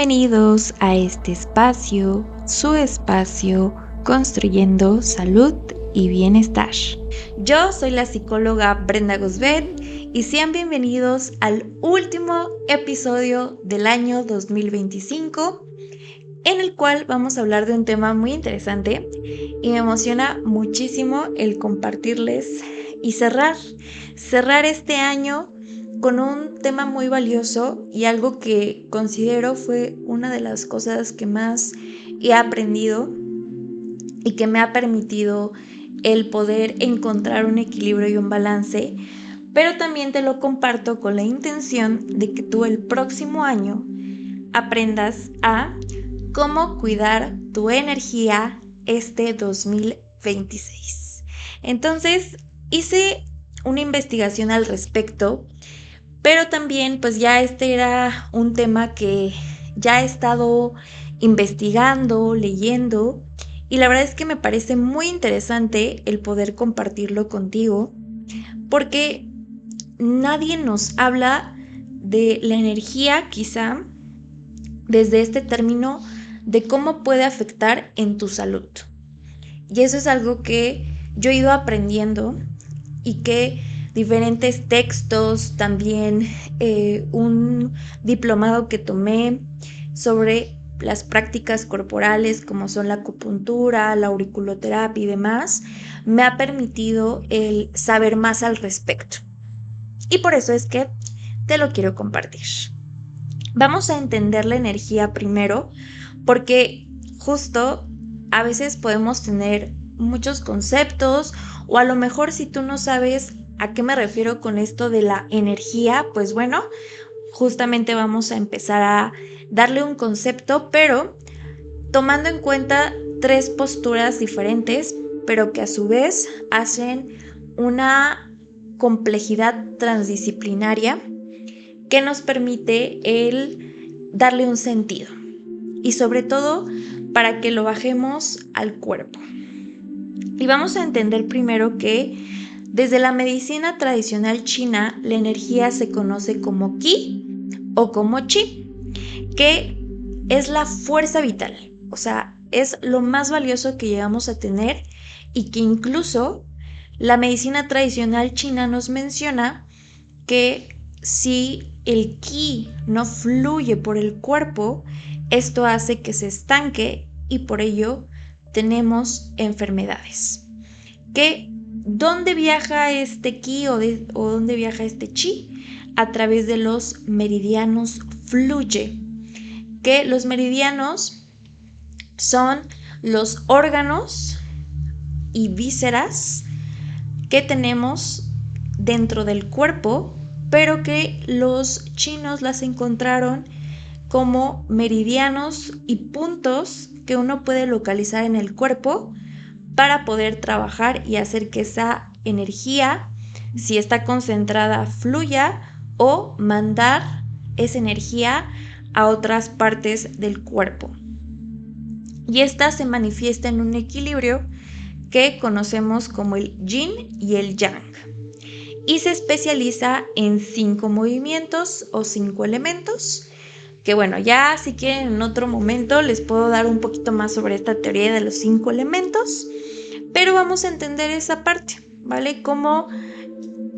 Bienvenidos a este espacio, su espacio, construyendo salud y bienestar. Yo soy la psicóloga Brenda Gosbet y sean bienvenidos al último episodio del año 2025, en el cual vamos a hablar de un tema muy interesante y me emociona muchísimo el compartirles y cerrar este año con un tema muy valioso y algo que considero fue una de las cosas que más he aprendido y que me ha permitido el poder encontrar un equilibrio y un balance, pero también te lo comparto con la intención de que tú el próximo año aprendas a cómo cuidar tu energía este 2026. Entonces, hice una investigación al respecto, pero también pues ya este era un tema que ya he estado investigando, leyendo, y la verdad es que me parece muy interesante el poder compartirlo contigo, porque nadie nos habla de la energía quizá desde este término de cómo puede afectar en tu salud. Y eso es algo que yo he ido aprendiendo y que diferentes textos, también un diplomado que tomé sobre las prácticas corporales como son la acupuntura, la auriculoterapia y demás, me ha permitido el saber más al respecto. Y por eso es que te lo quiero compartir. Vamos a entender la energía primero, porque justo a veces podemos tener muchos conceptos, o a lo mejor si tú no sabes a qué me refiero con esto de la energía, pues bueno, justamente vamos a empezar a darle un concepto, pero tomando en cuenta tres posturas diferentes, pero que a su vez hacen una complejidad transdisciplinaria que nos permite el darle un sentido, y sobre todo para que lo bajemos al cuerpo. Y vamos a entender primero que desde la medicina tradicional china, la energía se conoce como Qi o como Chi, que es la fuerza vital, o sea, es lo más valioso que llegamos a tener, y que incluso la medicina tradicional china nos menciona que si el Qi no fluye por el cuerpo, esto hace que se estanque y por ello tenemos enfermedades. ¿Dónde viaja este Qi o dónde viaja este Chi? A través de los meridianos fluye. Que los meridianos son los órganos y vísceras que tenemos dentro del cuerpo, pero que los chinos las encontraron como meridianos y puntos que uno puede localizar en el cuerpo para poder trabajar y hacer que esa energía, si está concentrada, fluya, o mandar esa energía a otras partes del cuerpo. Y esta se manifiesta en un equilibrio que conocemos como el yin y el yang, y se especializa en 5 movimientos o 5 elementos, que bueno, ya si quieren en otro momento les puedo dar un poquito más sobre esta teoría de los 5 elementos, pero vamos a entender esa parte, ¿vale? Cómo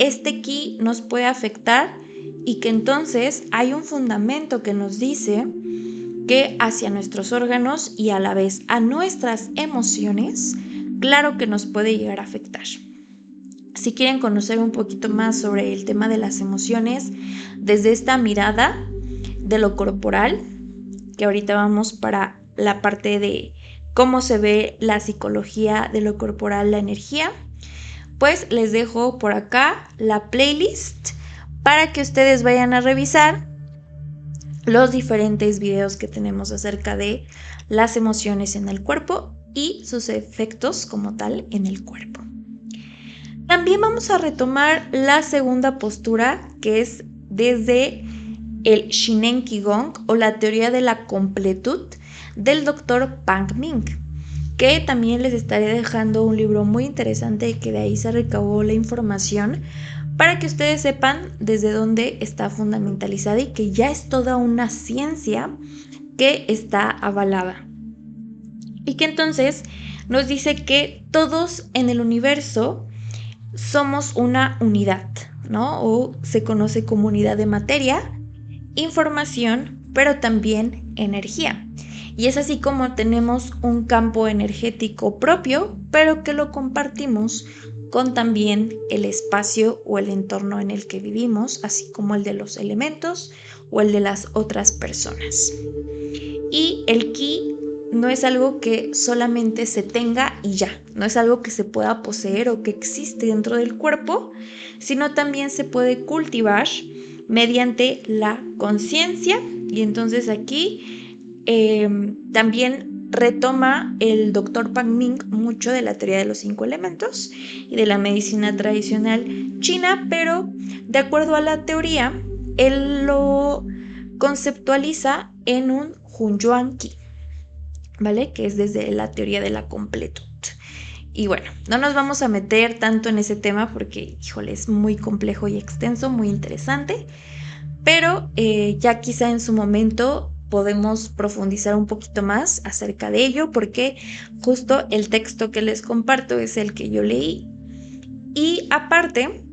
este Qi nos puede afectar, y que entonces hay un fundamento que nos dice que hacia nuestros órganos y a la vez a nuestras emociones, claro que nos puede llegar a afectar. Si quieren conocer un poquito más sobre el tema de las emociones desde esta mirada de lo corporal, que ahorita vamos para la parte de cómo se ve la psicología de lo corporal, la energía, pues les dejo por acá la playlist para que ustedes vayan a revisar los diferentes videos que tenemos acerca de las emociones en el cuerpo y sus efectos como tal en el cuerpo. También vamos a retomar la segunda postura, que es desde el Shinen Qigong o la teoría de la completud del Dr. Pang Ming, que también les estaré dejando un libro muy interesante, que de ahí se recabó la información para que ustedes sepan desde dónde está fundamentalizada y que ya es toda una ciencia que está avalada. Y que entonces nos dice que todos en el universo somos una unidad, ¿no? O se conoce como unidad de materia, información, pero también energía. Y es así como tenemos un campo energético propio, pero que lo compartimos con también el espacio o el entorno en el que vivimos, así como el de los elementos o el de las otras personas. Y el ki no es algo que solamente se tenga y ya, no es algo que se pueda poseer o que existe dentro del cuerpo, sino también se puede cultivar mediante la conciencia. Y entonces aquí también retoma el doctor Pan Ming mucho de la teoría de los 5 elementos y de la medicina tradicional china, pero de acuerdo a la teoría, él lo conceptualiza en un Hunyuan Qi, ¿vale? Que es desde la teoría de la completud. Y bueno, no nos vamos a meter tanto en ese tema porque, híjole, es muy complejo y extenso, muy interesante, pero ya quizá en su momento podemos profundizar un poquito más acerca de ello, porque justo el texto que les comparto es el que yo leí. Y aparte,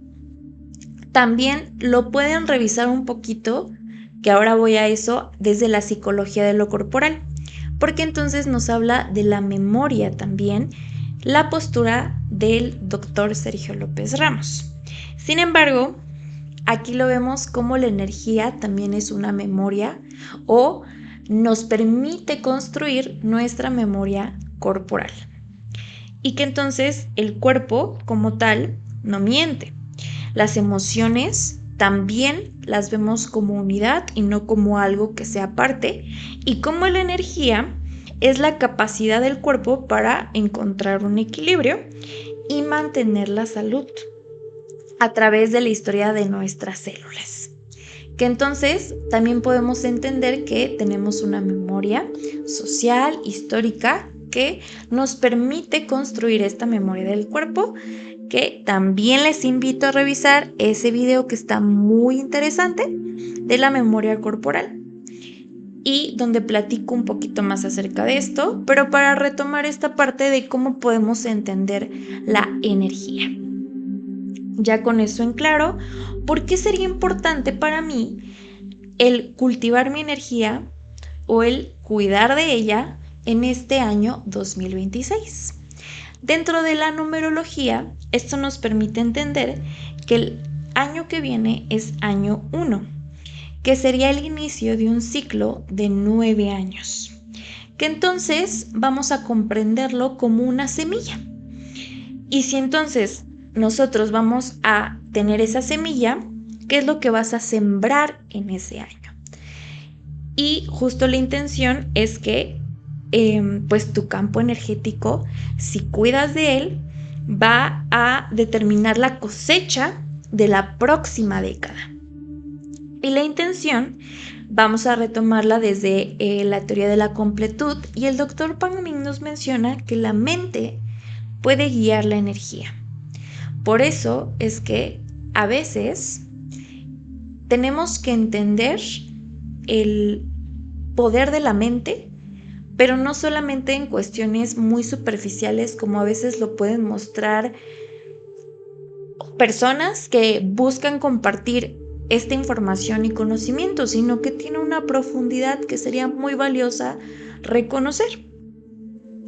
también lo pueden revisar un poquito, que ahora voy a eso, desde la psicología de lo corporal, porque entonces nos habla de la memoria también, la postura del doctor Sergio López Ramos. Sin embargo, aquí lo vemos como la energía también es una memoria o nos permite construir nuestra memoria corporal. Y que entonces el cuerpo como tal no miente. Las emociones también las vemos como unidad y no como algo que sea aparte. Y como la energía es la capacidad del cuerpo para encontrar un equilibrio y mantener la salud a través de la historia de nuestras células. Que entonces también podemos entender que tenemos una memoria social, histórica, que nos permite construir esta memoria del cuerpo, que también les invito a revisar ese video que está muy interesante de la memoria corporal y donde platico un poquito más acerca de esto, pero para retomar esta parte de cómo podemos entender la energía. Ya con eso en claro, ¿por qué sería importante para mí el cultivar mi energía o el cuidar de ella en este año 2026? Dentro de la numerología, esto nos permite entender que el año que viene es año 1, que sería el inicio de un ciclo de 9 años, que entonces vamos a comprenderlo como una semilla. Y si entonces nosotros vamos a tener esa semilla, ¿qué es lo que vas a sembrar en ese año? Y justo la intención es que pues tu campo energético, si cuidas de él, va a determinar la cosecha de la próxima década. Y la intención vamos a retomarla desde la teoría de la completud, y el doctor Pan Ming nos menciona que la mente puede guiar la energía. Por eso es que a veces tenemos que entender el poder de la mente, pero no solamente en cuestiones muy superficiales como a veces lo pueden mostrar personas que buscan compartir esta información y conocimiento, sino que tiene una profundidad que sería muy valiosa reconocer.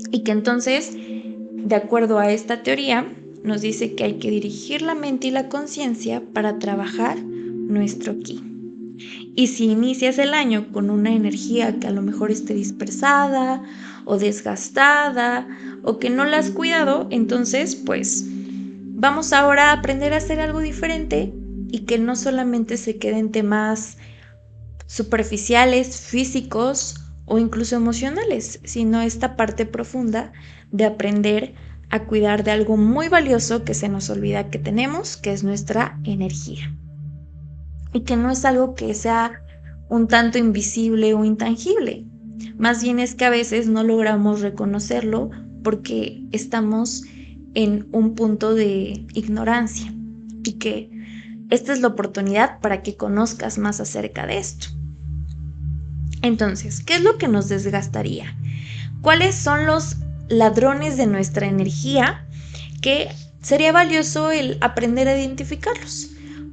Y que entonces, de acuerdo a esta teoría, nos dice que hay que dirigir la mente y la conciencia para trabajar nuestro ki. Y si inicias el año con una energía que a lo mejor esté dispersada o desgastada o que no la has cuidado, entonces pues vamos ahora a aprender a hacer algo diferente y que no solamente se quede en temas superficiales, físicos o incluso emocionales, sino esta parte profunda de aprender a cuidar de algo muy valioso que se nos olvida que tenemos, que es nuestra energía. Y que no es algo que sea un tanto invisible o intangible. Más bien es que a veces no logramos reconocerlo porque estamos en un punto de ignorancia y que esta es la oportunidad para que conozcas más acerca de esto. Entonces, ¿qué es lo que nos desgastaría? ¿Cuáles son los ladrones de nuestra energía que sería valioso el aprender a identificarlos?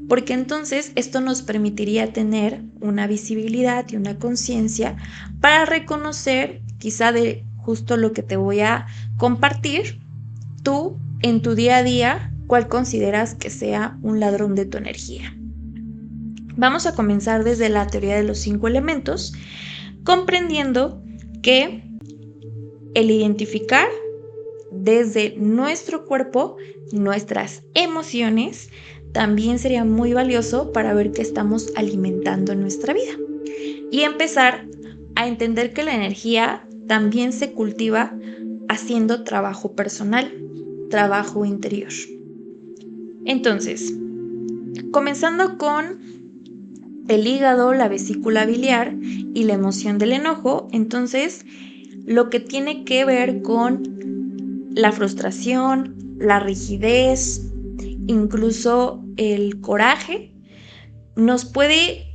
Porque entonces esto nos permitiría tener una visibilidad y una conciencia para reconocer quizá de justo lo que te voy a compartir, tú en tu día a día, cuál consideras que sea un ladrón de tu energía. Vamos a comenzar desde la teoría de los 5 elementos, comprendiendo que el identificar desde nuestro cuerpo, nuestras emociones, también sería muy valioso para ver qué estamos alimentando en nuestra vida. Y empezar a entender que la energía también se cultiva haciendo trabajo personal, trabajo interior. Entonces, comenzando con el hígado, la vesícula biliar y la emoción del enojo, entonces lo que tiene que ver con la frustración, la rigidez, incluso el coraje, nos puede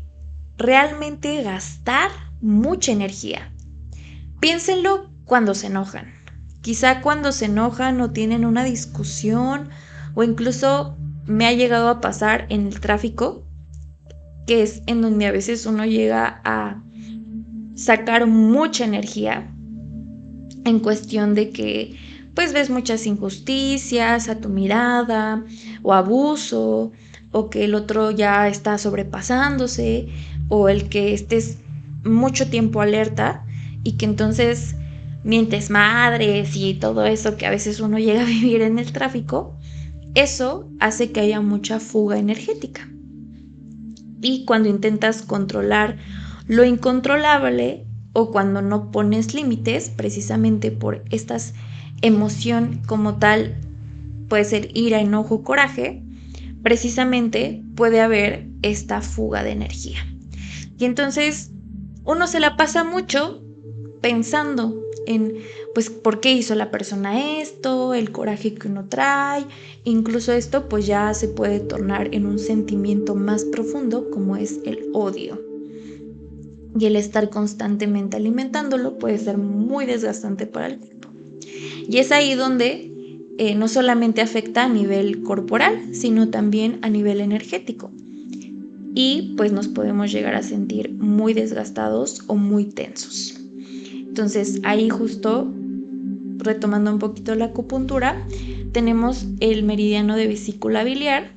realmente gastar mucha energía. Piénsenlo cuando se enojan. Quizá cuando se enojan o tienen una discusión, o incluso me ha llegado a pasar en el tráfico, que es en donde a veces uno llega a sacar mucha energía en cuestión de que pues ves muchas injusticias a tu mirada o abuso, o que el otro ya está sobrepasándose, o el que estés mucho tiempo alerta y que entonces mientes madres y todo eso que a veces uno llega a vivir en el tráfico. Eso hace que haya mucha fuga energética. Y cuando intentas controlar lo incontrolable o cuando no pones límites, precisamente por esta emoción como tal, puede ser ira, enojo, coraje, precisamente puede haber esta fuga de energía. Y entonces uno se la pasa mucho pensando en, pues, ¿por qué hizo la persona esto? El coraje que uno trae. Incluso esto pues ya se puede tornar en un sentimiento más profundo, como es el odio. Y el estar constantemente alimentándolo puede ser muy desgastante para el cuerpo. Y es ahí donde no solamente afecta a nivel corporal, sino también a nivel energético. Y pues nos podemos llegar a sentir muy desgastados o muy tensos. Entonces ahí justo, retomando un poquito la acupuntura, tenemos el meridiano de vesícula biliar,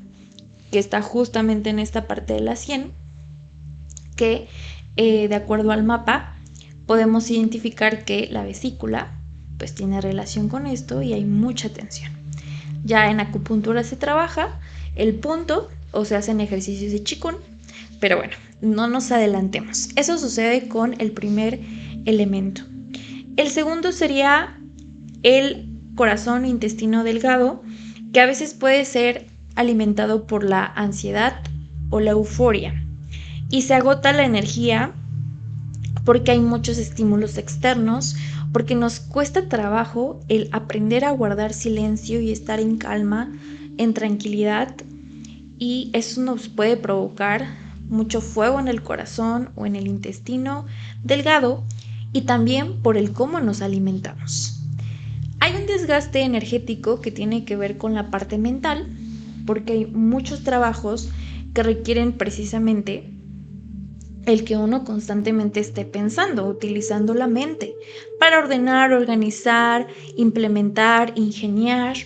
que está justamente en esta parte de la sien, que de acuerdo al mapa podemos identificar que la vesícula pues tiene relación con esto y hay mucha tensión. Ya en acupuntura se trabaja el punto o se hacen ejercicios de Qigong, pero bueno, no nos adelantemos. Eso sucede con el primer elemento. El segundo sería el corazón e intestino delgado, que a veces puede ser alimentado por la ansiedad o la euforia y se agota la energía porque hay muchos estímulos externos, porque nos cuesta trabajo el aprender a guardar silencio y estar en calma, en tranquilidad, y eso nos puede provocar mucho fuego en el corazón o en el intestino delgado, y también por el cómo nos alimentamos. Hay un desgaste energético que tiene que ver con la parte mental, porque hay muchos trabajos que requieren precisamente el que uno constantemente esté pensando, utilizando la mente para ordenar, organizar, implementar, ingeniar,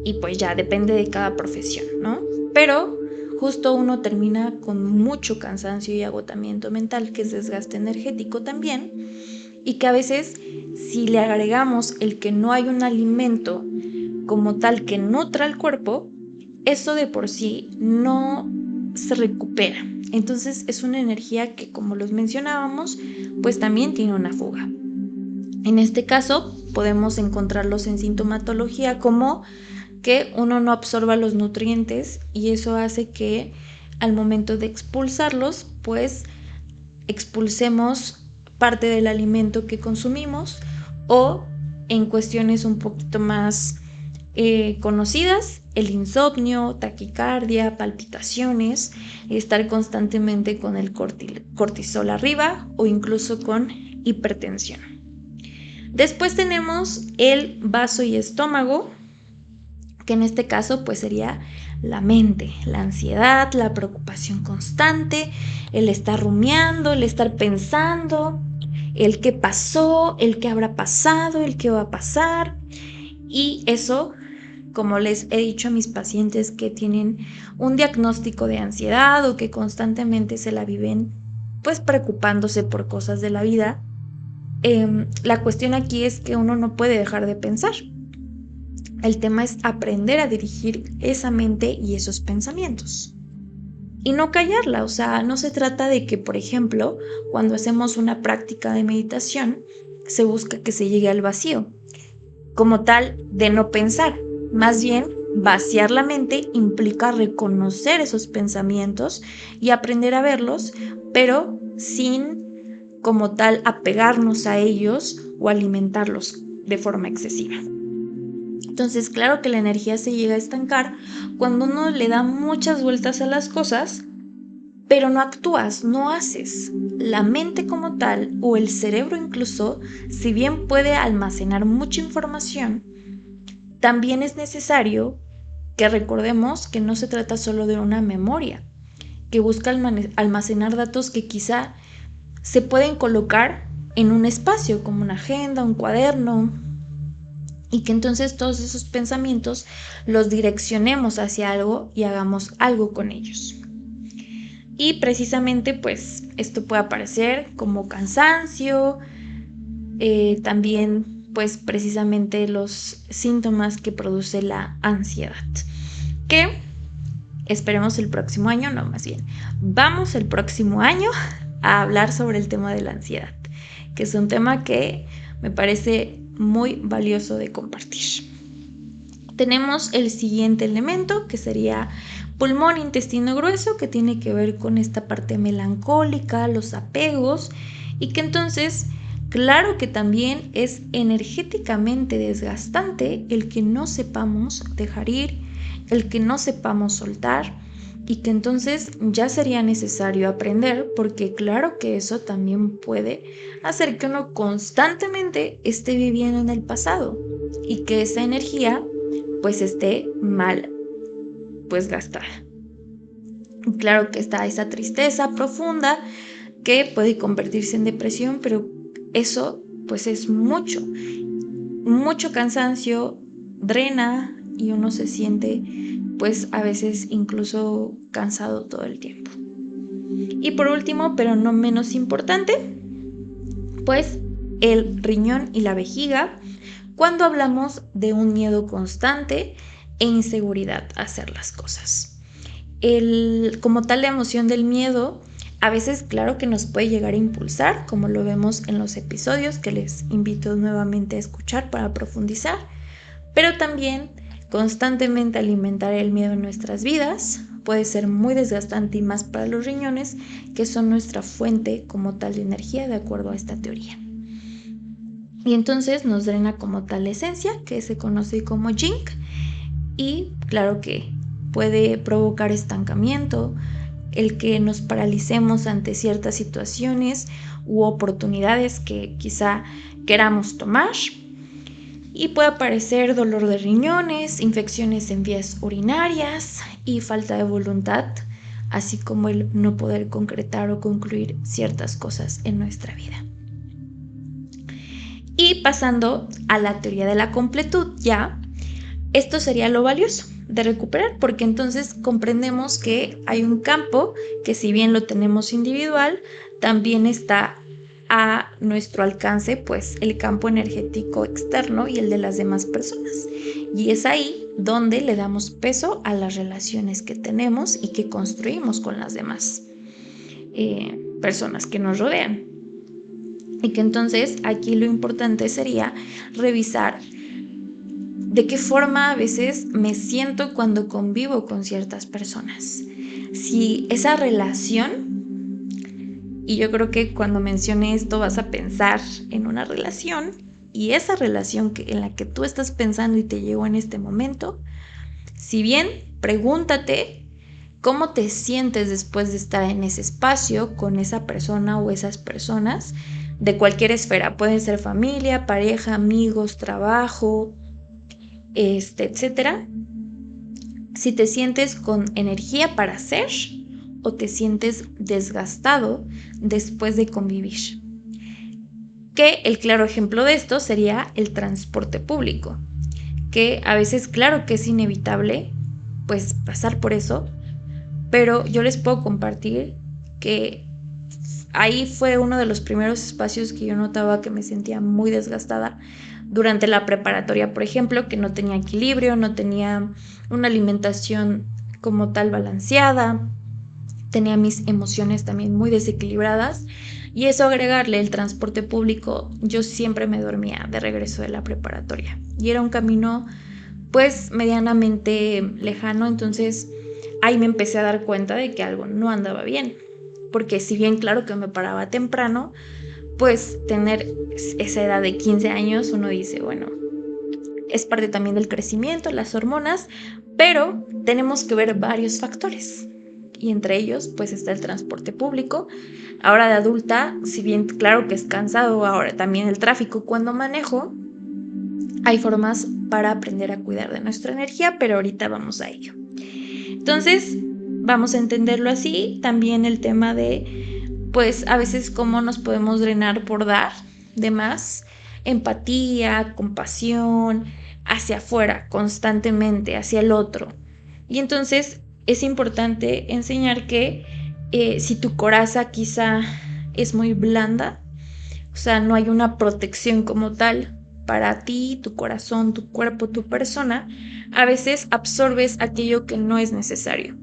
y pues ya depende de cada profesión, ¿no? Pero justo uno termina con mucho cansancio y agotamiento mental, que es desgaste energético también, y que a veces si le agregamos el que no hay un alimento como tal que nutra al cuerpo, eso de por sí no se recupera. Entonces es una energía que, como los mencionábamos, pues también tiene una fuga. En este caso podemos encontrarlos en sintomatología como que uno no absorba los nutrientes, y eso hace que al momento de expulsarlos, pues expulsemos parte del alimento que consumimos, o en cuestiones un poquito más conocidas, el insomnio, taquicardia, palpitaciones, estar constantemente con el cortisol arriba o incluso con hipertensión. Después tenemos el vaso y estómago, que en este caso pues sería la mente, la ansiedad, la preocupación constante, el estar rumiando, el estar pensando, el qué pasó, el qué habrá pasado, el qué va a pasar. Y eso, como les he dicho a mis pacientes que tienen un diagnóstico de ansiedad o que constantemente se la viven pues preocupándose por cosas de la vida, la cuestión aquí es que uno no puede dejar de pensar. El tema es aprender a dirigir esa mente y esos pensamientos. Y no callarla, o sea, no se trata de que, por ejemplo, cuando hacemos una práctica de meditación, se busca que se llegue al vacío, como tal de no pensar. Más bien, vaciar la mente implica reconocer esos pensamientos y aprender a verlos, pero sin como tal apegarnos a ellos o alimentarlos de forma excesiva. Entonces, claro que la energía se llega a estancar cuando uno le da muchas vueltas a las cosas, pero no actúas, no haces. La mente como tal, o el cerebro incluso, si bien puede almacenar mucha información, también es necesario que recordemos que no se trata solo de una memoria, que busca almacenar datos que quizá se pueden colocar en un espacio como una agenda, un cuaderno, y que entonces todos esos pensamientos los direccionemos hacia algo y hagamos algo con ellos. Y precisamente pues esto puede aparecer como cansancio, también pues precisamente los síntomas que produce la ansiedad, que esperemos el próximo año, no, más bien vamos el próximo año a hablar sobre el tema de la ansiedad, que es un tema que me parece muy valioso de compartir. Tenemos el siguiente elemento, que sería pulmón, intestino grueso, que tiene que ver con esta parte melancólica, los apegos, y que entonces, claro que también es energéticamente desgastante el que no sepamos dejar ir, el que no sepamos soltar, y que entonces ya sería necesario aprender, porque claro que eso también puede hacer que uno constantemente esté viviendo en el pasado y que esa energía pues esté mal pues gastada. Y claro que está esa tristeza profunda que puede convertirse en depresión, pero eso pues es mucho cansancio, drena y uno se siente pues a veces incluso cansado todo el tiempo. Y por último, pero no menos importante, pues el riñón y la vejiga, cuando hablamos de un miedo constante e inseguridad a hacer las cosas. Como tal, la emoción del miedo a veces claro que nos puede llegar a impulsar, como lo vemos en los episodios que les invito nuevamente a escuchar para profundizar, pero también constantemente alimentar el miedo en nuestras vidas puede ser muy desgastante y más para los riñones, que son nuestra fuente como tal de energía de acuerdo a esta teoría. Y entonces nos drena como tal la esencia, que se conoce como yin, y claro que puede provocar estancamiento, el que nos paralicemos ante ciertas situaciones u oportunidades que quizá queramos tomar. Y puede aparecer dolor de riñones, infecciones en vías urinarias y falta de voluntad, así como el no poder concretar o concluir ciertas cosas en nuestra vida. Y pasando a la teoría de la completud, ya, esto sería lo valioso de recuperar, porque entonces comprendemos que hay un campo que si bien lo tenemos individual, también está a nuestro alcance pues el campo energético externo y el de las demás personas, y es ahí donde le damos peso a las relaciones que tenemos y que construimos con las demás personas que nos rodean, y que entonces aquí lo importante sería revisar de qué forma a veces me siento cuando convivo con ciertas personas, si esa relación. Y yo creo que cuando mencione esto vas a pensar en una relación, y esa relación en la que tú estás pensando y te llegó en este momento, Si bien, pregúntate cómo te sientes después de estar en ese espacio con esa persona o esas personas de cualquier esfera. Pueden ser familia, pareja, amigos, trabajo, etcétera. Si te sientes con energía para hacer o te sientes desgastado después de convivir. Que el claro ejemplo de esto sería el transporte público, que a veces claro que es inevitable pues pasar por eso, pero yo les puedo compartir que ahí fue uno de los primeros espacios que yo notaba que me sentía muy desgastada durante la preparatoria, por ejemplo, que no tenía equilibrio, no tenía una alimentación como tal balanceada, tenía mis emociones también muy desequilibradas y eso agregarle el transporte público, yo siempre me dormía de regreso de la preparatoria y era un camino pues medianamente lejano, entonces ahí me empecé a dar cuenta de que algo no andaba bien, porque si bien claro que me paraba temprano, pues tener esa edad de 15 años uno dice, bueno, es parte también del crecimiento, las hormonas, pero tenemos que ver varios factores y entre ellos pues está el transporte público. Ahora de adulta, si bien claro que es cansado, ahora también el tráfico cuando manejo, hay formas para aprender a cuidar de nuestra energía, pero ahorita vamos a ello. Entonces, vamos a entenderlo así. También el tema de, pues, a veces cómo nos podemos drenar por dar de más. Empatía, compasión, hacia afuera, constantemente, hacia el otro. Y entonces es importante enseñar que si tu coraza quizá es muy blanda, o sea, no hay una protección como tal para ti, tu corazón, tu cuerpo, tu persona, a veces absorbes aquello que no es necesario.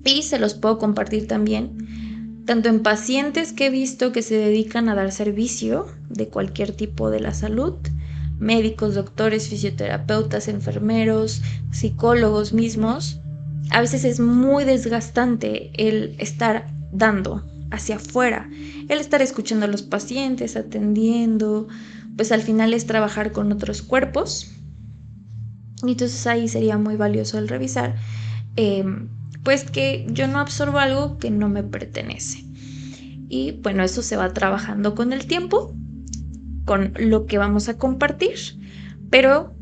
Y se los puedo compartir también, tanto en pacientes que he visto que se dedican a dar servicio de cualquier tipo de la salud, médicos, doctores, fisioterapeutas, enfermeros, psicólogos mismos. A veces es muy desgastante el estar dando hacia afuera, el estar escuchando a los pacientes, atendiendo, pues al final es trabajar con otros cuerpos. Y entonces ahí sería muy valioso el revisar, pues que yo no absorbo algo que no me pertenece. Y bueno, eso se va trabajando con el tiempo, con lo que vamos a compartir, pero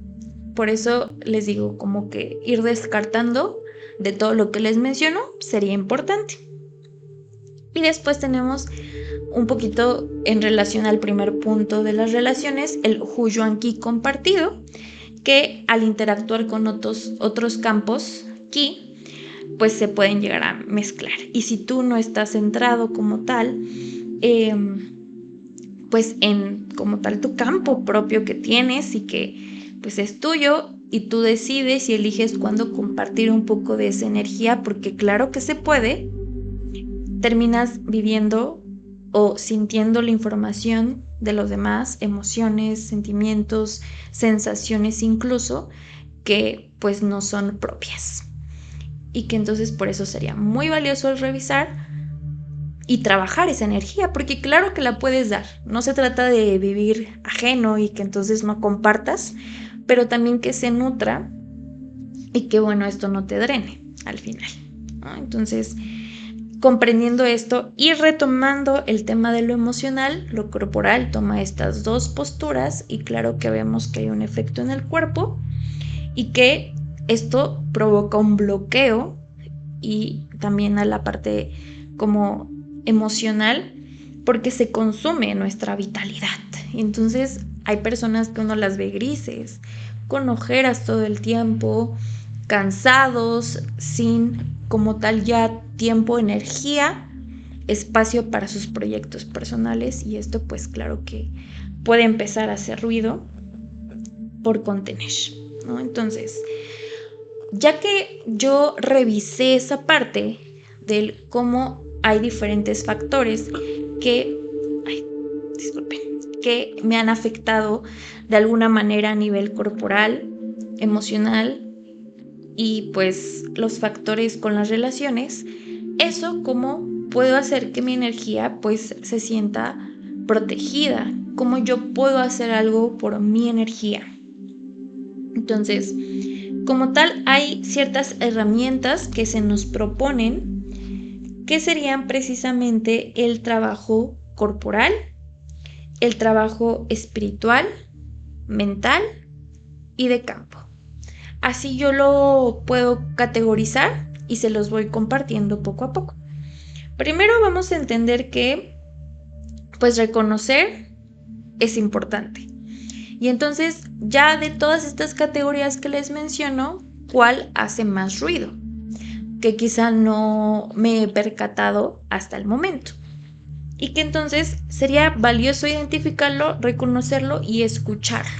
por eso les digo como que ir descartando de todo lo que les menciono sería importante. Y después tenemos un poquito en relación al primer punto de las relaciones, el Huyuan Ki compartido, que al interactuar con otros campos Ki, pues se pueden llegar a mezclar. Y si tú no estás centrado como tal, pues en como tal tu campo propio que tienes y que pues es tuyo y tú decides y eliges cuándo compartir un poco de esa energía, porque claro que se puede, terminas viviendo o sintiendo la información de los demás, emociones, sentimientos, sensaciones incluso, que pues no son propias. Y que entonces por eso sería muy valioso el revisar y trabajar esa energía, porque claro que la puedes dar. No se trata de vivir ajeno y que entonces no compartas, pero también que se nutra y que bueno, esto no te drene al final, ¿no? Entonces, comprendiendo esto y retomando el tema de lo emocional, lo corporal toma estas dos posturas y claro que vemos que hay un efecto en el cuerpo y que esto provoca un bloqueo y también a la parte como emocional porque se consume nuestra vitalidad. Entonces hay personas que uno las ve grises, con ojeras todo el tiempo, cansados, sin como tal ya tiempo, energía, espacio para sus proyectos personales y esto pues claro que puede empezar a hacer ruido por contener, ¿no? Entonces, ya que yo revisé esa parte del cómo hay diferentes factores que me han afectado de alguna manera a nivel corporal, emocional y pues los factores con las relaciones, eso cómo puedo hacer que mi energía pues se sienta protegida, cómo yo puedo hacer algo por mi energía. Entonces, Como tal, hay ciertas herramientas que se nos proponen que serían precisamente el trabajo corporal, el trabajo espiritual, mental y de campo. Así yo lo puedo categorizar y se los voy compartiendo poco a poco. Primero vamos a entender que, pues, reconocer es importante. Y entonces, ya de todas estas categorías que les menciono, ¿cuál hace más ruido? Que quizá no me he percatado hasta el momento. Y que entonces sería valioso identificarlo, reconocerlo y escucharlo.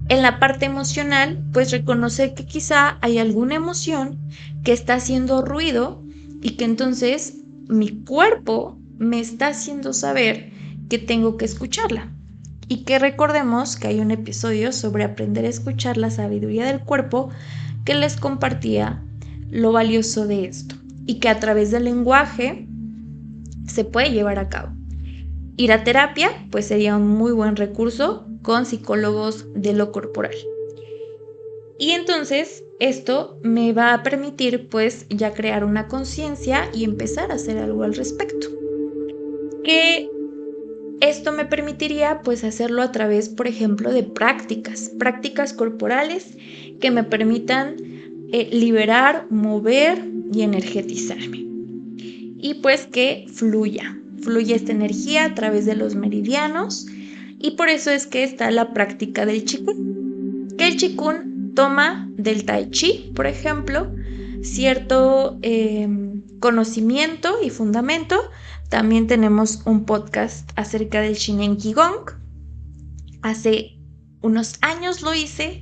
En la parte emocional, pues reconocer que quizá hay alguna emoción que está haciendo ruido y que entonces mi cuerpo me está haciendo saber que tengo que escucharla. Y que recordemos que hay un episodio sobre aprender a escuchar la sabiduría del cuerpo que les compartía lo valioso de esto y que a través del lenguaje se puede llevar a cabo. Ir a terapia pues sería un muy buen recurso con psicólogos de lo corporal. Y entonces esto me va a permitir pues ya crear una conciencia y empezar a hacer algo al respecto. Que esto me permitiría pues hacerlo a través, por ejemplo, de prácticas corporales que me permitan liberar, mover y energetizarme. Y pues que fluya esta energía a través de los meridianos. Y por eso es que está la práctica del Qigong, que el Qigong toma del Tai Chi, por ejemplo, cierto conocimiento y fundamento. También tenemos un podcast acerca del Shinen Qigong. Hace unos años lo hice.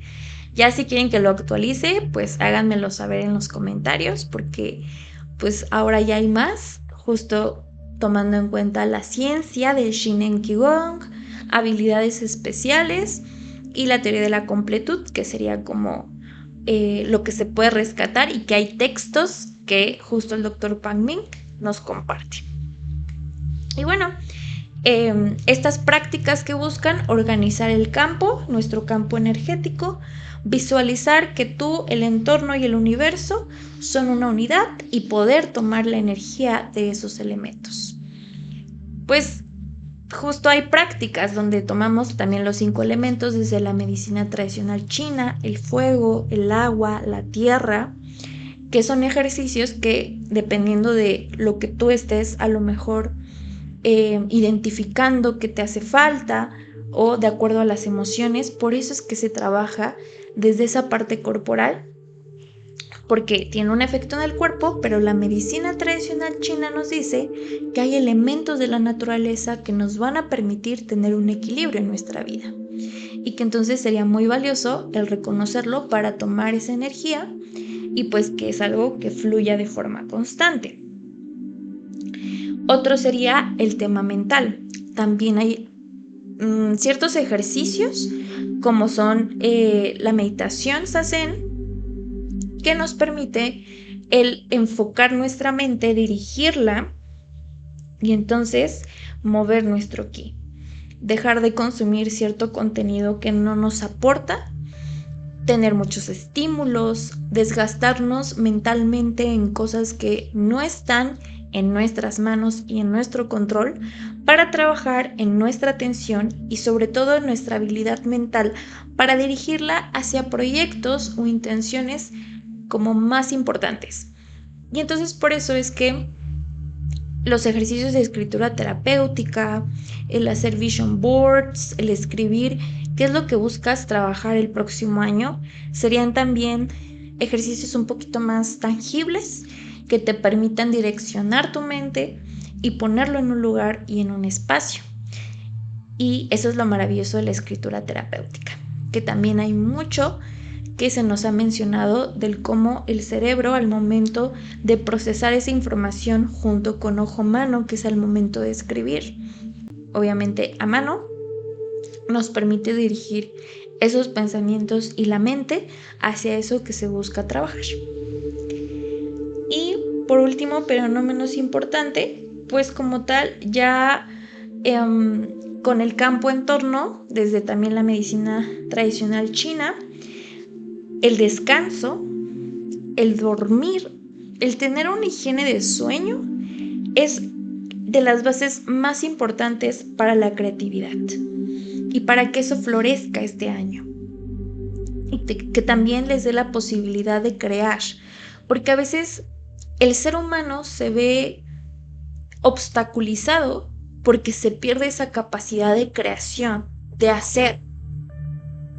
Ya si quieren que lo actualice, pues háganmelo saber en los comentarios, porque pues ahora ya hay más, justo tomando en cuenta la ciencia del Shinen Qigong, habilidades especiales y la teoría de la completud, que sería como lo que se puede rescatar y que hay textos que justo el Dr. Pan Ming nos comparte. Y bueno, estas prácticas que buscan organizar el campo, nuestro campo energético, visualizar que tú, el entorno y el universo son una unidad y poder tomar la energía de esos elementos. Pues justo hay prácticas donde tomamos también los 5 elementos desde la medicina tradicional china, el fuego, el agua, la tierra, que son ejercicios que dependiendo de lo que tú estés a lo mejor identificando que te hace falta o de acuerdo a las emociones, por eso es que se trabaja desde esa parte corporal, porque tiene un efecto en el cuerpo, pero la medicina tradicional china nos dice que hay elementos de la naturaleza que nos van a permitir tener un equilibrio en nuestra vida y que entonces sería muy valioso el reconocerlo para tomar esa energía y pues que es algo que fluya de forma constante. Otro sería el tema mental. También hay ciertos ejercicios como son la meditación Zazen, que nos permite el enfocar nuestra mente, dirigirla y entonces mover nuestro ki. Dejar de consumir cierto contenido que no nos aporta, tener muchos estímulos, desgastarnos mentalmente en cosas que no están en nuestras manos y en nuestro control para trabajar en nuestra atención y sobre todo en nuestra habilidad mental para dirigirla hacia proyectos o intenciones como más importantes. Y entonces por eso es que los ejercicios de escritura terapéutica, el hacer vision boards, el escribir qué es lo que buscas trabajar el próximo año, serían también ejercicios un poquito más tangibles que te permitan direccionar tu mente y ponerlo en un lugar y en un espacio. Y eso es lo maravilloso de la escritura terapéutica, que también hay mucho que se nos ha mencionado del cómo el cerebro al momento de procesar esa información junto con ojo-mano, que es al momento de escribir, obviamente a mano, nos permite dirigir esos pensamientos y la mente hacia eso que se busca trabajar. Y por último, pero no menos importante, pues como tal, ya con el campo en torno, desde también la medicina tradicional china, el descanso, el dormir, el tener una higiene de sueño es de las bases más importantes para la creatividad y para que eso florezca este año y que también les dé la posibilidad de crear, porque a veces el ser humano se ve obstaculizado porque se pierde esa capacidad de creación, de hacer,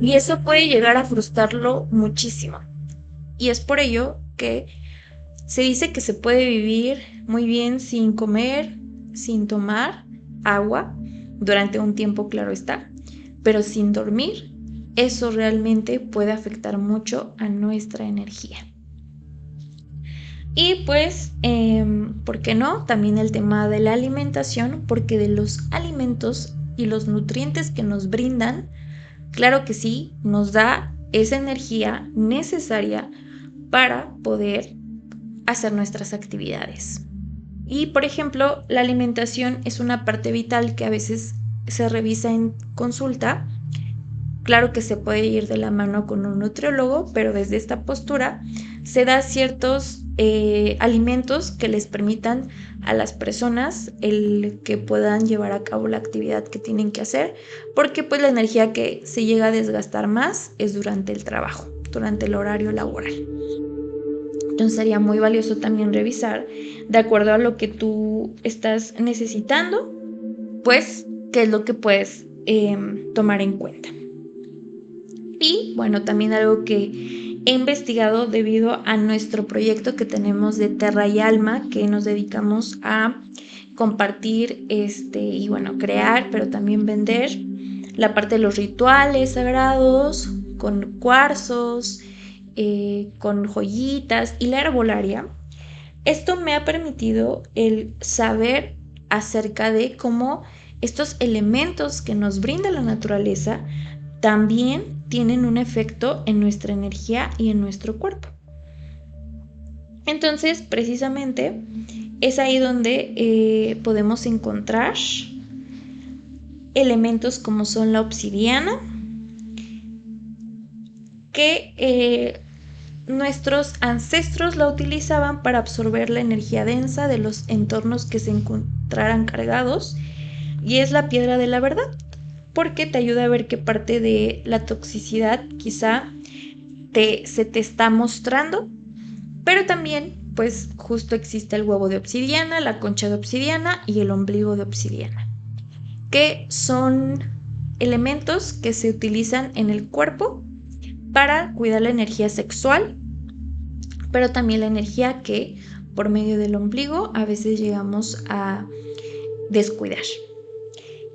y eso puede llegar a frustrarlo muchísimo. Y es por ello que se dice que se puede vivir muy bien sin comer, sin tomar agua, durante un tiempo, claro está, pero sin dormir, eso realmente puede afectar mucho a nuestra energía. Y pues, ¿por qué no? También el tema de la alimentación, porque de los alimentos y los nutrientes que nos brindan, claro que sí, nos da esa energía necesaria para poder hacer nuestras actividades. Y por ejemplo, la alimentación es una parte vital que a veces se revisa en consulta. Claro que se puede ir de la mano con un nutriólogo, pero desde esta postura se da ciertos alimentos que les permitan a las personas el que puedan llevar a cabo la actividad que tienen que hacer, porque pues la energía que se llega a desgastar más es durante el trabajo, durante el horario laboral. Entonces sería muy valioso también revisar, de acuerdo a lo que tú estás necesitando, pues qué es lo que puedes tomar en cuenta. Y bueno, también algo que he investigado debido a nuestro proyecto que tenemos de Terra y Alma, que nos dedicamos a compartir y bueno, crear, pero también vender la parte de los rituales sagrados con cuarzos, con joyitas y la herbolaria. Esto me ha permitido el saber acerca de cómo estos elementos que nos brinda la naturaleza también tienen un efecto en nuestra energía y en nuestro cuerpo. Entonces, precisamente, es ahí donde podemos encontrar elementos como son la obsidiana, que nuestros ancestros la utilizaban para absorber la energía densa de los entornos que se encontraran cargados, y es la piedra de la verdad, porque te ayuda a ver qué parte de la toxicidad quizá se te está mostrando, pero también pues justo existe el huevo de obsidiana, la concha de obsidiana y el ombligo de obsidiana, que son elementos que se utilizan en el cuerpo para cuidar la energía sexual, pero también la energía que por medio del ombligo a veces llegamos a descuidar.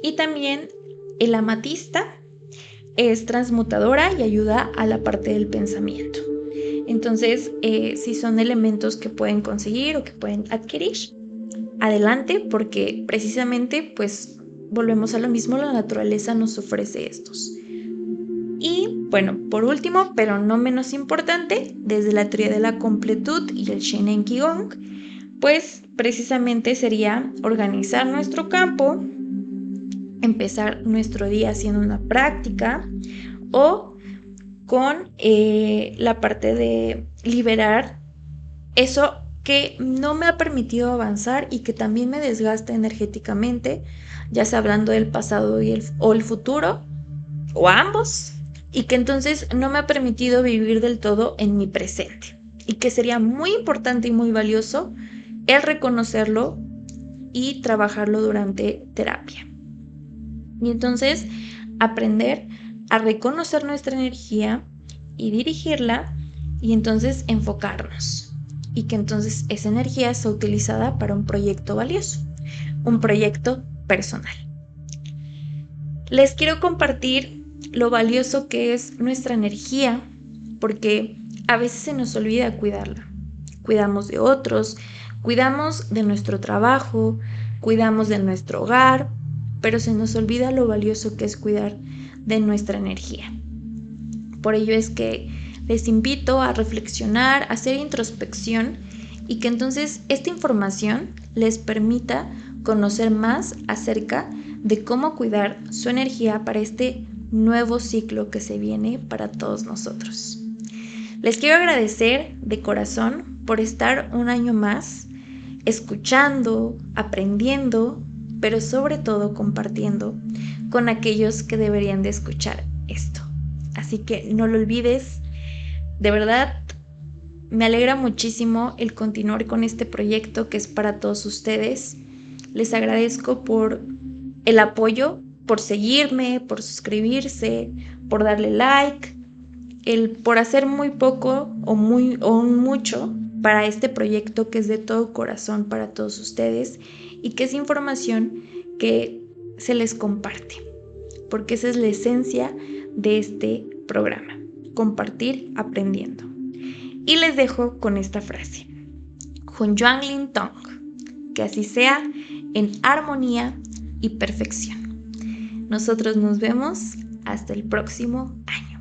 Y también el amatista es transmutadora y ayuda a la parte del pensamiento. Entonces, si son elementos que pueden conseguir o que pueden adquirir, adelante, porque precisamente pues volvemos a lo mismo, la naturaleza nos ofrece estos. Y bueno, por último, pero no menos importante, desde la teoría de la completud y el Shineng Qigong, pues precisamente sería organizar nuestro campo, empezar nuestro día haciendo una práctica o con la parte de liberar eso que no me ha permitido avanzar y que también me desgasta energéticamente, ya sea hablando del pasado o el futuro, o ambos, y que entonces no me ha permitido vivir del todo en mi presente, y que sería muy importante y muy valioso el reconocerlo y trabajarlo durante terapia. Y entonces aprender a reconocer nuestra energía y dirigirla, y entonces enfocarnos, y que entonces esa energía sea utilizada para un proyecto valioso, un proyecto personal. Les quiero compartir lo valioso que es nuestra energía, porque a veces se nos olvida cuidarla. Cuidamos de otros, cuidamos de nuestro trabajo, cuidamos de nuestro hogar, pero se nos olvida lo valioso que es cuidar de nuestra energía. Por ello es que les invito a reflexionar, a hacer introspección, y que entonces esta información les permita conocer más acerca de cómo cuidar su energía para este nuevo ciclo que se viene para todos nosotros. Les quiero agradecer de corazón por estar un año más escuchando, aprendiendo, pero sobre todo compartiendo con aquellos que deberían de escuchar esto. Así que no lo olvides, de verdad me alegra muchísimo el continuar con este proyecto que es para todos ustedes. Les agradezco por el apoyo, por seguirme, por suscribirse, por darle like, por hacer muy poco o mucho para este proyecto que es de todo corazón para todos ustedes y que es información que se les comparte, porque esa es la esencia de este programa, compartir aprendiendo. Y les dejo con esta frase, Hun Yuan Lin Tong, que así sea en armonía y perfección. Nosotros nos vemos hasta el próximo año.